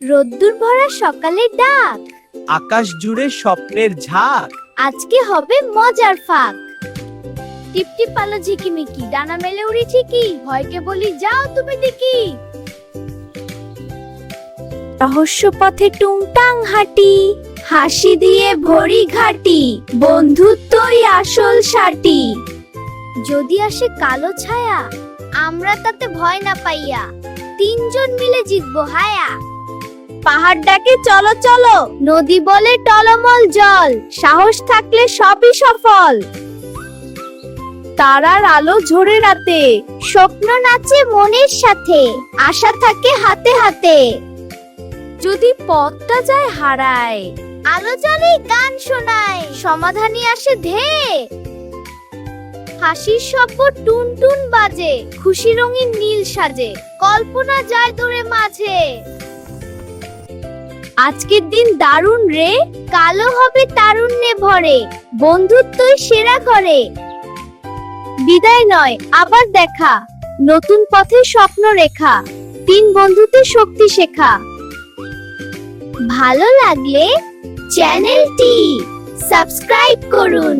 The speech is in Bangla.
রোদ্দুর ভরা সকালের ডাক, আকাশ জুড়ে স্বপ্নের ঝাঁক। আজকে হবে মজার ফাঁক। টিপটিপ আলো ঝিকিমিকি, ডানা মেলে উড়ি ঠিকই, ভয়কে বলি যাও তুমি দেখি। রহস্য পথে টুংটাং হাঁটি, হাসি দিয়ে ভরি ঘাটি, বন্ধুত্বই আসল সাথী। যদি আসে কালো ছায়া, আমরা তাতে ভয় না পাইয়া, তিনজন মিলে জিতবো হায়া। পাহাড় ডাকে চলো চলো, নদী বলে টলমল জল, সাহস থাকলে সবই সফল। তারার আলো ঝরে রাতে, স্বপ্ন নাচে মনের সাথে, আশা থাকে হাতে হাতে। যদি পথটা যায় হারায়, আলো জ্বলে গান শোনায়, সমাধানই আসে ধেয়ে। হাসির শব্দ টুন টুন বাজে, খুশি রঙিন নীল সাজে, কল্পনা যায় দূরে মাঝে। আজকের দিন দারুণ রে, কালো হবে তারুণ্যে ভরে, বন্ধুত্বই সেরা করে। বিদায় নয়, আবার দেখা, নতুন পথে স্বপ্ন রেখা, তিন বন্ধুতে শক্তি শেখা। ভালো লাগলে চ্যানেলটি সাবস্ক্রাইব করুন।